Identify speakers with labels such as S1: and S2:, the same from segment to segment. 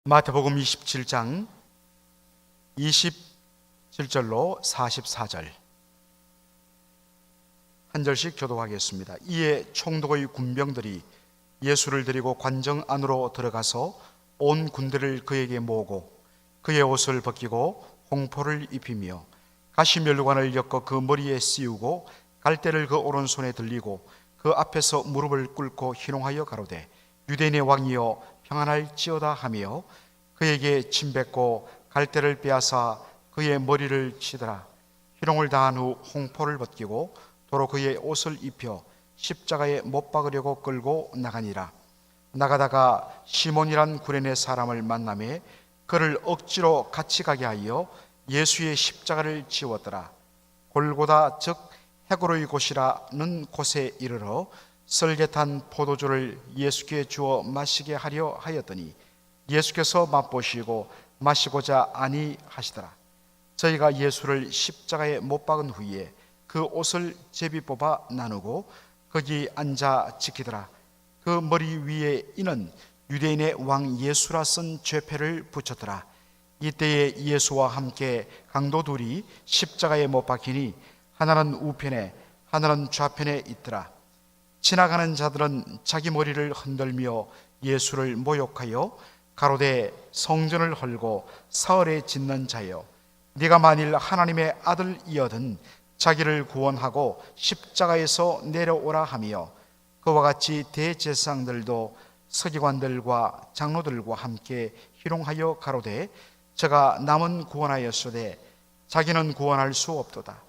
S1: 마태복음 27장 27절로 44절 한 절씩 교독하겠습니다. 이에 총독의 군병들이 예수를 데리고 관정 안으로 들어가서 온 군대를 그에게 모으고 그의 옷을 벗기고 홍포를 입히며 가시면류관을 엮어 그 머리에 씌우고 갈대를 그 오른손에 들리고 그 앞에서 무릎을 꿇고 희롱하여 가로되 유대인의 왕이여 평안할지어다 하며 그에게 침뱉고 갈대를 빼앗아 그의 머리를 치더라. 희롱을 당한 후 홍포를 벗기고 도로 그의 옷을 입혀 십자가에 못 박으려고 끌고 나가니라. 나가다가 시몬이란 구레네 사람을 만나매 그를 억지로 같이 가게 하여 예수의 십자가를 지웠더라. 골고다 즉 해골의 곳이라는 곳에 이르러 썰개탄 포도주를 예수께 주어 마시게 하려 하였더니 예수께서 맛보시고 마시고자 아니하시더라. 저희가 예수를 십자가에 못 박은 후에 그 옷을 제비 뽑아 나누고 거기 앉아 지키더라. 그 머리 위에 이는 유대인의 왕 예수라 쓴 죄패를 붙였더라. 이때에 예수와 함께 강도 둘이 십자가에 못 박히니 하나는 우편에 하나는 좌편에 있더라. 지나가는 자들은 자기 머리를 흔들며 예수를 모욕하여 가로되 성전을 헐고 사흘에 짓는 자여, 네가 만일 하나님의 아들이어든 자기를 구원하고 십자가에서 내려오라 하며 그와 같이 대제사장들도 서기관들과 장로들과 함께 희롱하여 가로되 저가 남은 구원하였으되 자기는 구원할 수 없도다.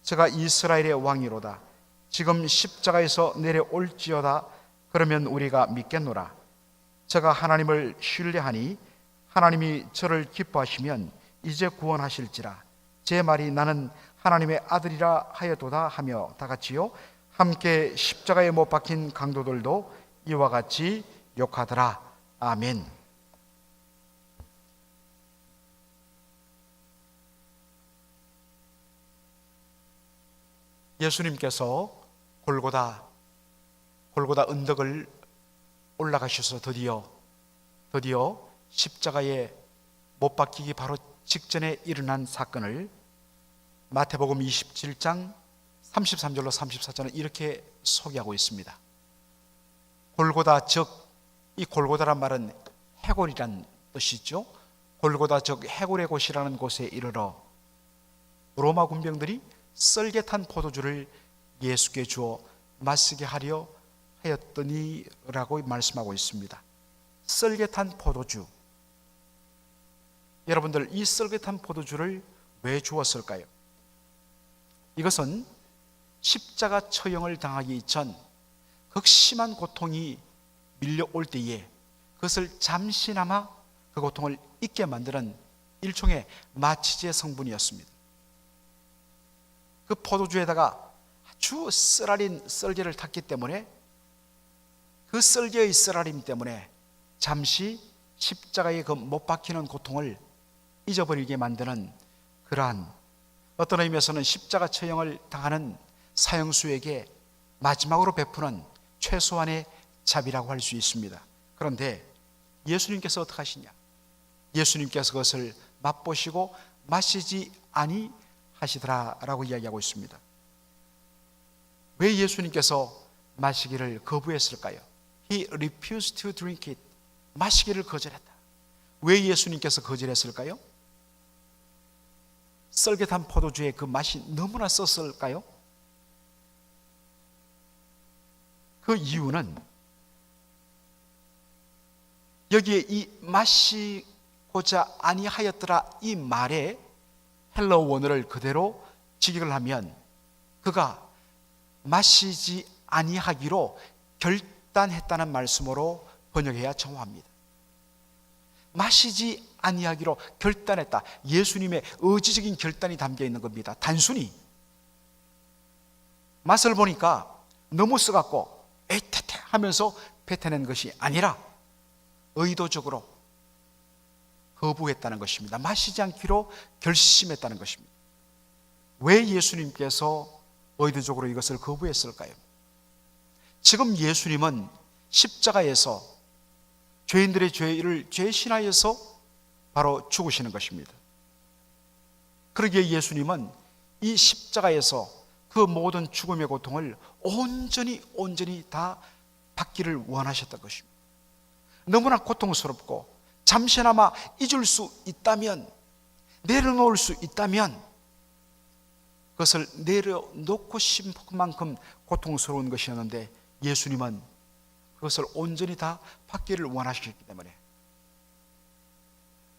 S1: 저가 이스라엘의 왕이로다. 지금 십자가에서 내려올지어다. 그러면 우리가 믿겠노라. 저가 하나님을 신뢰하니 하나님이 저를 기뻐하시면 이제 구원하실지라. 제 말이 나는 하나님의 아들이라 하였도다 하며 다같이요 함께 십자가에 못 박힌 강도들도 이와 같이 욕하더라. 아멘. 예수님께서 골고다 언덕을 올라가셔서 드디어 십자가에 못 박히기 바로 직전에 일어난 사건을 마태복음 27장 33절로 34절은 이렇게 소개하고 있습니다. 골고다 즉, 이 골고다란 말은 해골이란 뜻이죠. 골고다 즉 해골의 곳이라는 곳에 이르러 로마 군병들이 썰개탄 포도주를 예수께 주어 마시게 하려 하였더니 라고 말씀하고 있습니다. 썰개탄 포도주, 여러분들 이 썰개탄 포도주를 왜 주었을까요? 이것은 십자가 처형을 당하기 전 극심한 고통이 밀려올 때에 그것을 잠시나마 그 고통을 잊게 만드는 일종의 마취제 성분이었습니다. 그 포도주에다가 아주 쓰라린 썰개를 탔기 때문에 그 썰개의 쓰라림 때문에 잠시 십자가에 그 못 박히는 고통을 잊어버리게 만드는 그러한, 어떤 의미에서는 십자가 처형을 당하는 사형수에게 마지막으로 베푸는 최소한의 자비라고 할 수 있습니다. 그런데 예수님께서 어떻게 하시냐? 예수님께서 그것을 맛보시고 마시지 아니하시더라라고 이야기하고 있습니다. 왜 예수님께서 마시기를 거부했을까요? He refused to drink it. 마시기를 거절했다. 왜 예수님께서 거절했을까요? 썰개탄 포도주의 그 맛이 너무나 썼을까요? 그 이유는 여기에 이 마시고자 아니하였더라 이 말에 헬러 원어를 그대로 직역을 하면 그가 마시지 아니하기로 결단했다는 말씀으로 번역해야 정확합니다. 마시지 아니하기로 결단했다. 예수님의 의지적인 결단이 담겨 있는 겁니다. 단순히 맛을 보니까 너무 쓰갖고 에이테테 하면서 뱉어낸 것이 아니라 의도적으로 거부했다는 것입니다. 마시지 않기로 결심했다는 것입니다. 왜 예수님께서 의도적으로 이것을 거부했을까요? 지금 예수님은 십자가에서 죄인들의 죄를 죄신하여서 바로 죽으시는 것입니다. 그러기에 예수님은 이 십자가에서 그 모든 죽음의 고통을 온전히 다 받기를 원하셨던 것입니다. 너무나 고통스럽고 잠시나마 잊을 수 있다면, 내려놓을 수 있다면 그것을 내려놓고 싶은 만큼 고통스러운 것이었는데 예수님은 그것을 온전히 다 받기를 원하셨기 때문에,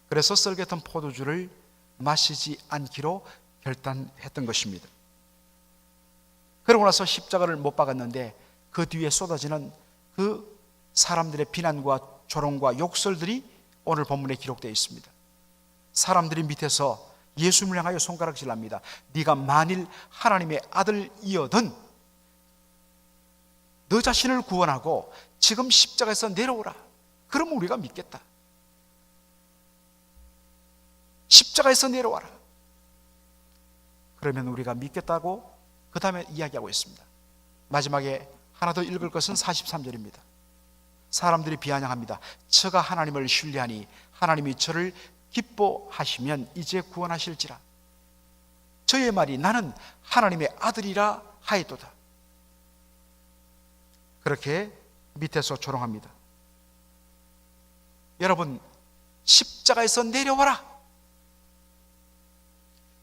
S1: 그래서 썰개탄 포도주를 마시지 않기로 결단했던 것입니다. 그러고 나서 십자가를 못 박았는데 그 뒤에 쏟아지는 그 사람들의 비난과 조롱과 욕설들이 오늘 본문에 기록되어 있습니다. 사람들이 밑에서 예수님을 향하여 손가락질합니다. 네가 만일 하나님의 아들이어든 너 자신을 구원하고 지금 십자가에서 내려오라. 그러면 우리가 믿겠다. 십자가에서 내려와라. 그러면 우리가 믿겠다고 그 다음에 이야기하고 있습니다. 마지막에 하나 더 읽을 것은 43절입니다. 사람들이 비아냥합니다. 저가 하나님을 신뢰하니 하나님이 저를 기뻐하시면 이제 구원하실지라. 저의 말이 나는 하나님의 아들이라 하였도다. 그렇게 밑에서 조롱합니다. 여러분, 십자가에서 내려와라.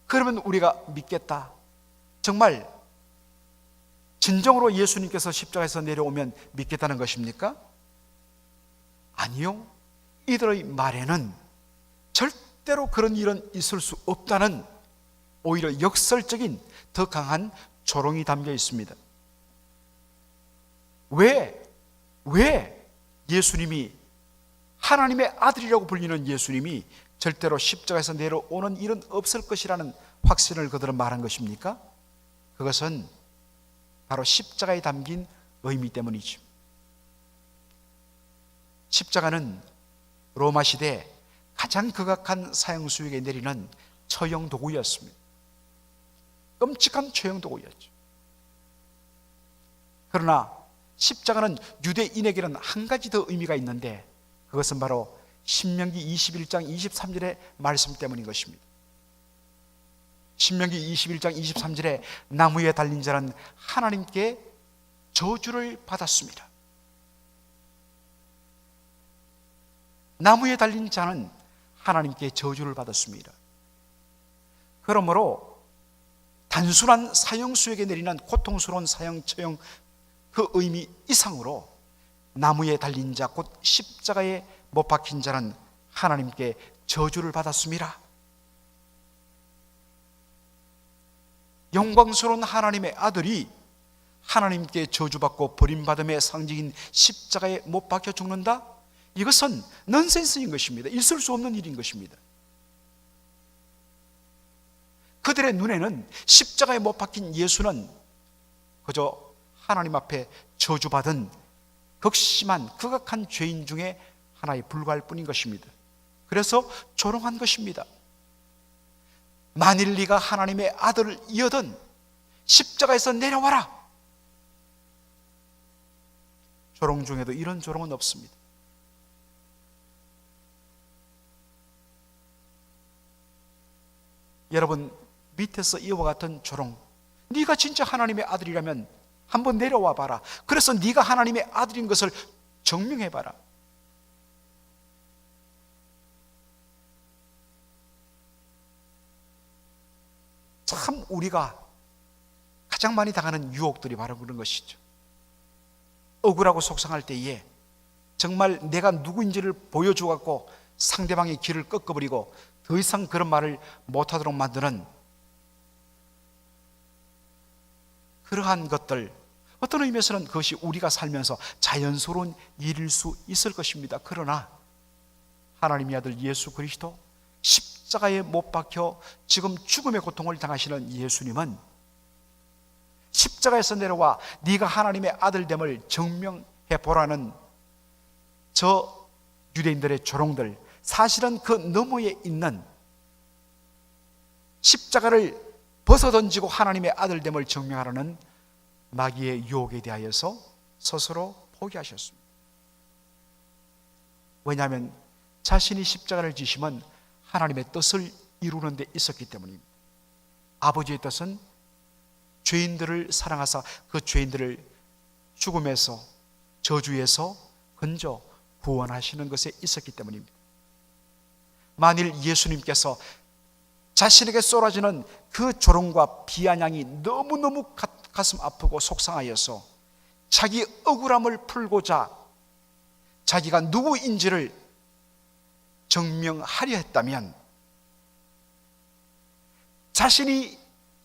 S1: 그러면 우리가 믿겠다. 정말 진정으로 예수님께서 십자가에서 내려오면 믿겠다는 것입니까? 아니요. 이들의 말에는 절대로 그런 일은 있을 수 없다는 오히려 역설적인 더 강한 조롱이 담겨 있습니다. 왜 예수님이, 하나님의 아들이라고 불리는 예수님이 절대로 십자가에서 내려오는 일은 없을 것이라는 확신을 그들은 말한 것입니까? 그것은 바로 십자가에 담긴 의미 때문이죠. 십자가는 로마 시대 가장 극악한 사형수에게 내리는 처형 도구였습니다. 끔찍한 처형 도구였죠. 그러나 십자가는 유대인에게는 한 가지 더 의미가 있는데 그것은 바로 신명기 21장 23절의 말씀 때문인 것입니다. 신명기 21장 23절에 나무에 달린 자는 하나님께 저주를 받았습니다. 나무에 달린 자는 하나님께 저주를 받았습니다. 그러므로 단순한 사형수에게 내리는 고통스러운 사형, 처형 그 의미 이상으로 나무에 달린 자, 곧 십자가에 못 박힌 자는 하나님께 저주를 받았습니다. 영광스러운 하나님의 아들이 하나님께 저주받고 버림받음의 상징인 십자가에 못 박혀 죽는다? 이것은 넌센스인 것입니다. 있을 수 없는 일인 것입니다. 그들의 눈에는 십자가에 못 박힌 예수는 그저 하나님 앞에 저주받은 극심한 극악한 죄인 중에 하나에 불과할 뿐인 것입니다. 그래서 조롱한 것입니다. 만일 네가 하나님의 아들이어든 십자가에서 내려와라. 조롱 중에도 이런 조롱은 없습니다. 여러분, 밑에서 이와 같은 조롱, 네가 진짜 하나님의 아들이라면 한번 내려와 봐라. 그래서 네가 하나님의 아들인 것을 증명해 봐라. 참 우리가 가장 많이 당하는 유혹들이 바로 그런 것이죠. 억울하고 속상할 때에 정말 내가 누구인지를 보여주고 상대방의 길을 꺾어버리고 더 이상 그런 말을 못하도록 만드는 그러한 것들, 어떤 의미에서는 그것이 우리가 살면서 자연스러운 일일 수 있을 것입니다. 그러나 하나님의 아들 예수 그리스도, 십자가에 못 박혀 지금 죽음의 고통을 당하시는 예수님은 십자가에서 내려와 네가 하나님의 아들됨을 증명해 보라는 저 유대인들의 조롱들, 사실은 그 너머에 있는 십자가를 벗어던지고 하나님의 아들됨을 증명하라는 마귀의 유혹에 대하여서 스스로 포기하셨습니다. 왜냐하면 자신이 십자가를 지시면 하나님의 뜻을 이루는 데 있었기 때문입니다. 아버지의 뜻은 죄인들을 사랑하사 그 죄인들을 죽음에서, 저주에서 건져 구원하시는 것에 있었기 때문입니다. 만일 예수님께서 자신에게 쏟아지는 그 조롱과 비아냥이 너무너무 가슴 아프고 속상하여서 자기 억울함을 풀고자 자기가 누구인지를 증명하려 했다면 자신이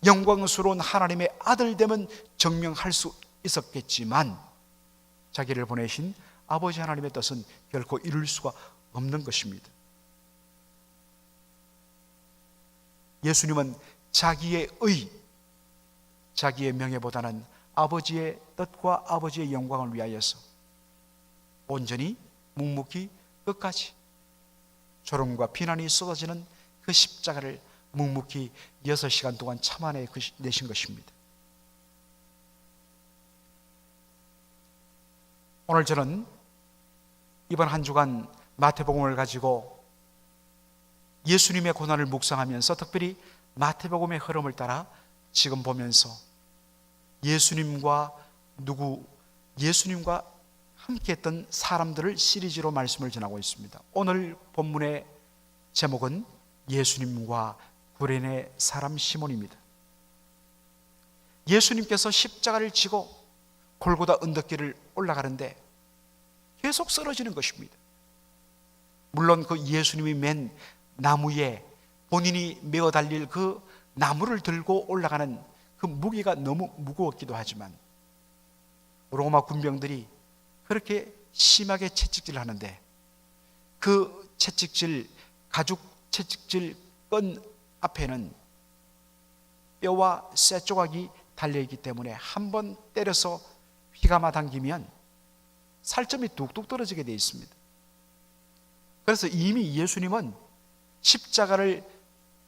S1: 영광스러운 하나님의 아들됨은 증명할 수 있었겠지만 자기를 보내신 아버지 하나님의 뜻은 결코 이룰 수가 없는 것입니다. 예수님은 자기의 의, 자기의 명예보다는 아버지의 뜻과 아버지의 영광을 위하여서 온전히 묵묵히 끝까지 조롱과 비난이 쏟아지는 그 십자가를 묵묵히 6시간 동안 참아내신 것입니다. 오늘 저는 이번 한 주간 마태복음을 가지고 예수님의 고난을 묵상하면서 특별히 마태복음의 흐름을 따라 지금 보면서 예수님과 함께했던 사람들을 시리즈로 말씀을 전하고 있습니다. 오늘 본문의 제목은 예수님과 구레네 사람 시몬입니다. 예수님께서 십자가를 지고 골고다 언덕길을 올라가는데 계속 쓰러지는 것입니다. 물론 그 예수님이 맨 나무에 본인이 메어 달릴 그 나무를 들고 올라가는 그 무게가 너무 무거웠기도 하지만 로마 군병들이 그렇게 심하게 채찍질을 하는데 그 가죽 채찍질 끈 앞에는 뼈와 쇠조각이 달려있기 때문에 한 번 때려서 휘감아 당기면 살점이 뚝뚝 떨어지게 되어 있습니다. 그래서 이미 예수님은 십자가를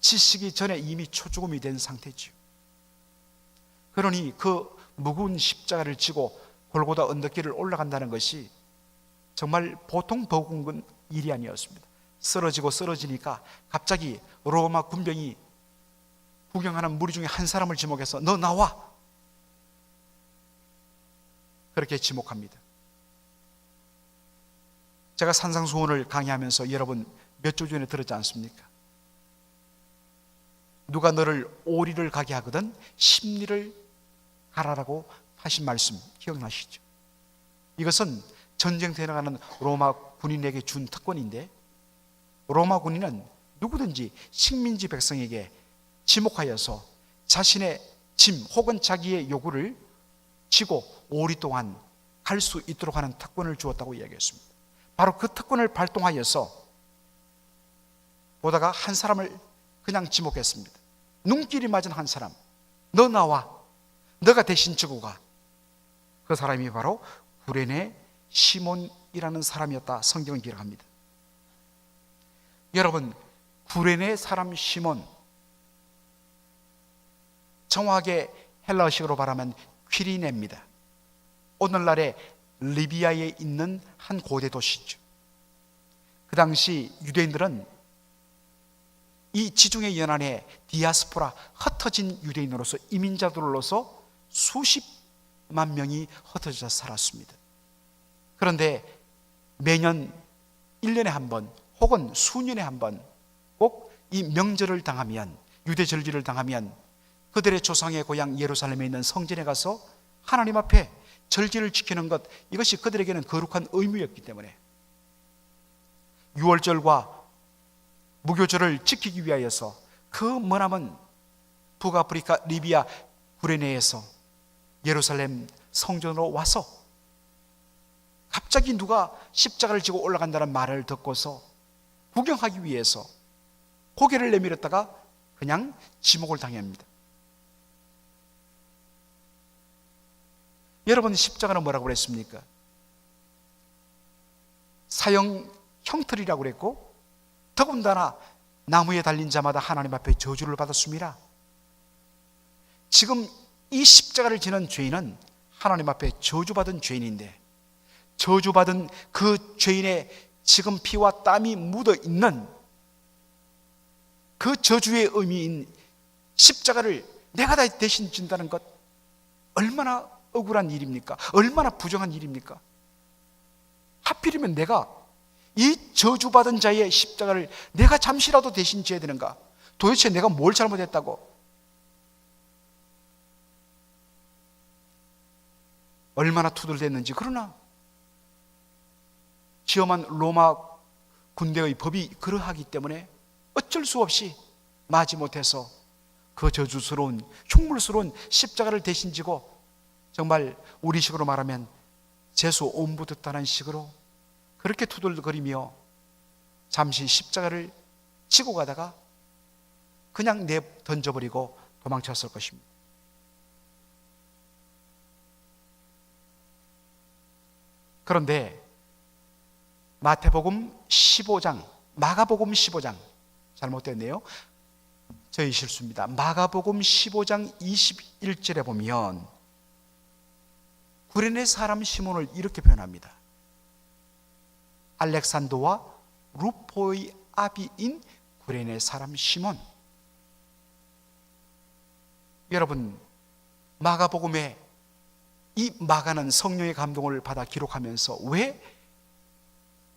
S1: 지시기 전에 이미 초죽음이 된 상태지요. 그러니 그 무거운 십자가를 지고 골고다 언덕길을 올라간다는 것이 정말 보통 버거운 일이 아니었습니다. 쓰러지니까 갑자기 로마 군병이 구경하는 무리 중에 한 사람을 지목해서 너 나와! 그렇게 지목합니다. 제가 산상수훈을 강의하면서 여러분 몇 주 전에 들었지 않습니까? 누가 너를 오리를 가게 하거든 십리를 가라라고 하신 말씀 기억나시죠? 이것은 전쟁터에 나가는 로마 군인에게 준 특권인데 로마 군인은 누구든지 식민지 백성에게 지목하여서 자신의 짐 혹은 자기의 요구를 지고 오리 동안 갈 수 있도록 하는 특권을 주었다고 이야기했습니다. 바로 그 특권을 발동하여서 보다가 한 사람을 그냥 지목했습니다. 눈길이 맞은 한 사람, 너 나와, 너가 대신 지고 가. 그 사람이 바로 구레네 시몬이라는 사람이었다 성경은 기록합니다. 여러분, 구레네 사람 시몬, 정확하게 헬라어식으로 말하면 퀴리네입니다. 오늘날의 리비아에 있는 한 고대 도시죠. 그 당시 유대인들은 이 지중해 연안에 디아스포라, 흩어진 유대인으로서 이민자들로서 수십만 명이 흩어져 살았습니다. 그런데 매년 1년에 한 번 혹은 수년에 한 번 꼭 이 명절을 당하면, 유대절기를 당하면 그들의 조상의 고향 예루살렘에 있는 성전에 가서 하나님 앞에 절기를 지키는 것, 이것이 그들에게는 거룩한 의무였기 때문에 유월절과 무교절을 지키기 위하여서 그 머나먼 북아프리카 리비아 구레네에서 예루살렘 성전으로 와서 갑자기 누가 십자가를 지고 올라간다는 말을 듣고서 구경하기 위해서 고개를 내밀었다가 그냥 지목을 당합니다. 여러분, 십자가는 뭐라고 그랬습니까? 사형 형틀이라고 그랬고 더군다나 나무에 달린 자마다 하나님 앞에 저주를 받았습니다. 지금 이 십자가를 지는 죄인은 하나님 앞에 저주받은 죄인인데 저주받은 그 죄인의 지금 피와 땀이 묻어 있는 그 저주의 의미인 십자가를 내가 다 대신 진다는 것, 얼마나 억울한 일입니까? 얼마나 부정한 일입니까? 하필이면 내가 이 저주받은 자의 십자가를 내가 잠시라도 대신 져야 되는가? 도대체 내가 뭘 잘못했다고? 얼마나 투덜댔는지. 그러나 지엄한 로마 군대의 법이 그러하기 때문에 어쩔 수 없이 마지못해서 그 저주스러운 흉물스러운 십자가를 대신 지고, 정말 우리식으로 말하면 재수 옴부듯하는 식으로 그렇게 투덜거리며 잠시 십자가를 지고 가다가 그냥 던져버리고 도망쳤을 것입니다. 그런데 마태복음 15장, 마가복음 15장, 잘못됐네요. 저희 실수입니다. 마가복음 15장 21절에 보면 구레네 사람 시몬을 이렇게 표현합니다. 알렉산더와 루포의 아비인 구레네 사람 시몬. 여러분, 마가복음에 이 마가는 성령의 감동을 받아 기록하면서 왜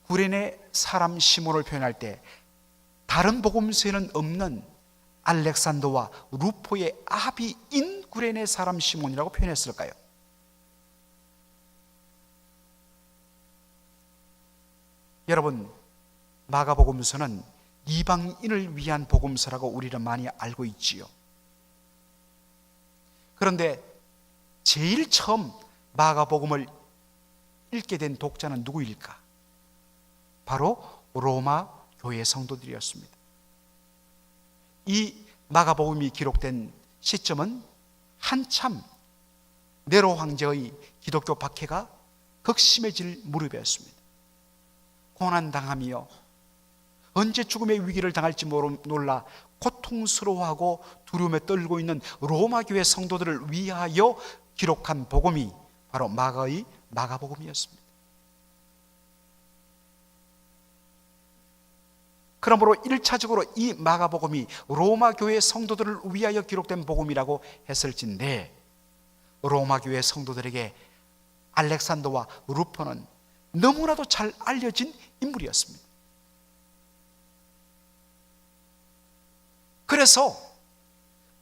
S1: 구레네 사람 시몬을 표현할 때 다른 복음서에는 없는 알렉산더와 루포의 아비인 구레네 사람 시몬이라고 표현했을까요? 여러분, 마가복음서는 이방인을 위한 복음서라고 우리는 많이 알고 있지요. 그런데 제일 처음 마가복음을 읽게 된 독자는 누구일까? 바로 로마 교회 성도들이었습니다. 이 마가복음이 기록된 시점은 한참 네로 황제의 기독교 박해가 극심해질 무렵이었습니다. 고난당하며 언제 죽음의 위기를 당할지 몰라 고통스러워하고 두려움에 떨고 있는 로마 교회 성도들을 위하여 기록한 복음이 바로 마가의 마가복음이었습니다. 그러므로 1차적으로 이 마가복음이 로마 교회 성도들을 위하여 기록된 복음이라고 했을진데, 로마 교회 성도들에게 알렉산더와 루포는 너무나도 잘 알려진 인물이었습니다. 그래서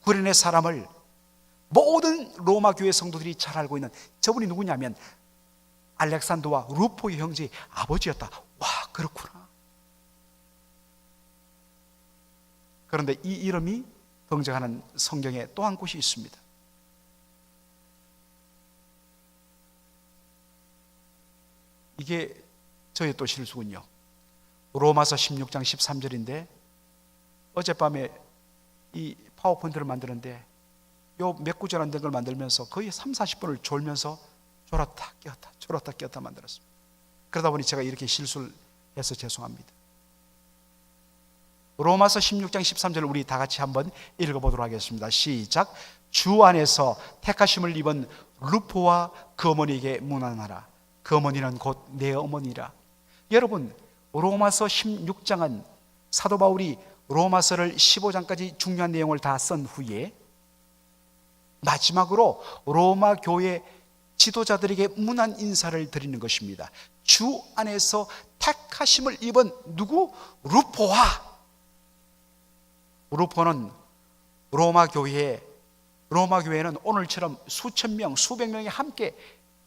S1: 구레네 사람을 모든 로마 교회 성도들이 잘 알고 있는 저분이 누구냐면 알렉산더와 루포의 형제의 아버지였다. 와, 그렇구나. 그런데 이 이름이 등장하는 성경에 또 한 곳이 있습니다. 이게 저의 또 실수군요. 로마서 16장 13절인데 어젯밤에 이 파워포인트를 만드는데 요 몇 구절 안 된 걸 만들면서 거의 30-40분을 졸면서 졸았다 깨었다 졸았다 깨었다 만들었습니다. 그러다 보니 제가 이렇게 실수를 해서 죄송합니다. 로마서 16장 13절을 우리 다 같이 한번 읽어보도록 하겠습니다. 시작. 주 안에서 택하심을 입은 루포와 그 어머니에게 문안하라. 그 어머니는 곧 내 어머니라. 여러분, 로마서 16장은 사도 바울이 로마서를 15장까지 중요한 내용을 다 쓴 후에 마지막으로 로마 교회 지도자들에게 문안 인사를 드리는 것입니다. 주 안에서 택하심을 입은 누구? 루포와, 루포는 로마 교회에는 오늘처럼 수천 명, 수백 명이 함께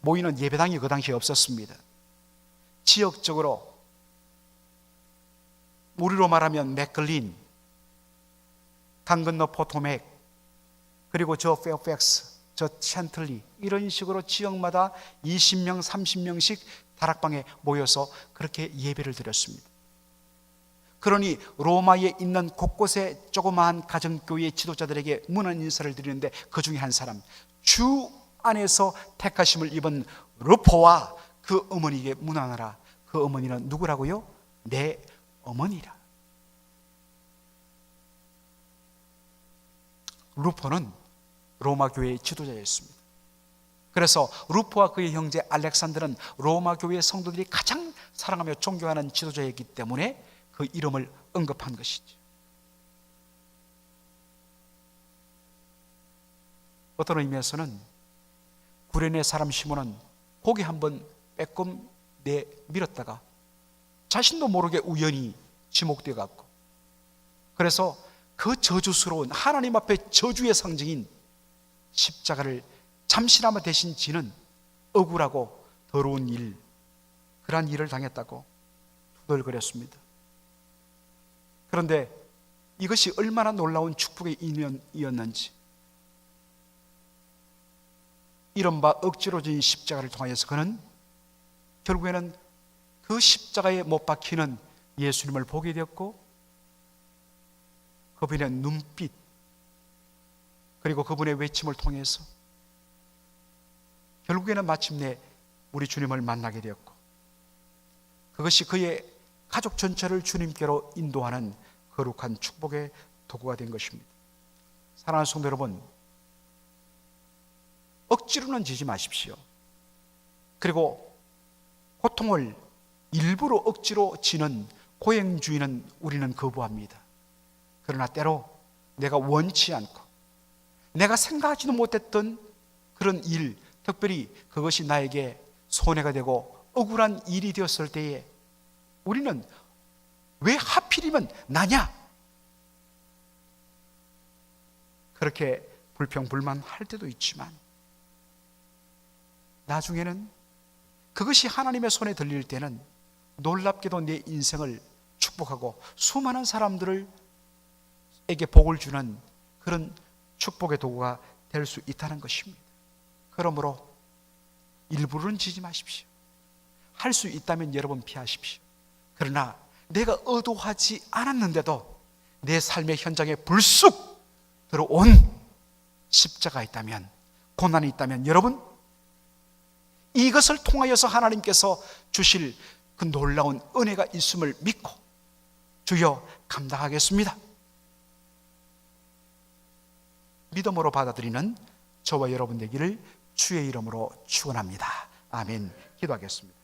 S1: 모이는 예배당이 그 당시에 없었습니다. 지역적으로 우리로 말하면 맥클린, 강 건너 포토맥, 그리고 저 페어팩스, 저 챈틀리, 이런 식으로 지역마다 20명, 30명씩 다락방에 모여서 그렇게 예배를 드렸습니다. 그러니 로마에 있는 곳곳에 조그마한 가정교회 지도자들에게 문안 인사를 드리는데 그 중에 한 사람, 주 안에서 택하심을 입은 루포와 그 어머니에게 문안하라. 그 어머니는 누구라고요? 내 어머니라. 루포는 로마 교회의 지도자였습니다. 그래서 루포와 그의 형제 알렉산더는 로마 교회의 성도들이 가장 사랑하며 존경하는 지도자이기 때문에 그 이름을 언급한 것이죠. 어떤 의미에서는 구레네 사람 시몬은 고개 한번 빼꼼 내밀었다가 자신도 모르게 우연히 지목되어 갔고, 그래서 그 저주스러운 하나님 앞에 저주의 상징인 십자가를 잠시나마 대신 지는 억울하고 더러운 일, 그러한 일을 당했다고 투덜거렸습니다. 그런데 이것이 얼마나 놀라운 축복의 인연이었는지, 이른바 억지로 진 십자가를 통하여서 그는 결국에는 그 십자가에 못 박히는 예수님을 보게 되었고, 그분의 눈빛 그리고 그분의 외침을 통해서 결국에는 마침내 우리 주님을 만나게 되었고, 그것이 그의 가족 전체를 주님께로 인도하는 거룩한 축복의 도구가 된 것입니다. 사랑하는 성도 여러분, 억지로는 지지 마십시오. 그리고 고통을 일부러 억지로 지는 고행주의는 우리는 거부합니다. 그러나 때로 내가 원치 않고 내가 생각하지도 못했던 그런 일, 특별히 그것이 나에게 손해가 되고 억울한 일이 되었을 때에 우리는 왜 하필이면 나냐? 그렇게 불평불만할 때도 있지만, 나중에는 그것이 하나님의 손에 들릴 때는 놀랍게도 내 인생을 축복하고 수많은 사람들에게 복을 주는 그런 축복의 도구가 될 수 있다는 것입니다. 그러므로 일부러는 지지 마십시오. 할 수 있다면 여러분 피하십시오. 그러나 내가 의도하지 않았는데도 내 삶의 현장에 불쑥 들어온 십자가 있다면, 고난이 있다면, 여러분 이것을 통하여서 하나님께서 주실 그 놀라운 은혜가 있음을 믿고 주여 감당하겠습니다, 믿음으로 받아들이는 저와 여러분 되기를 주의 이름으로 축원합니다. 아멘. 기도하겠습니다.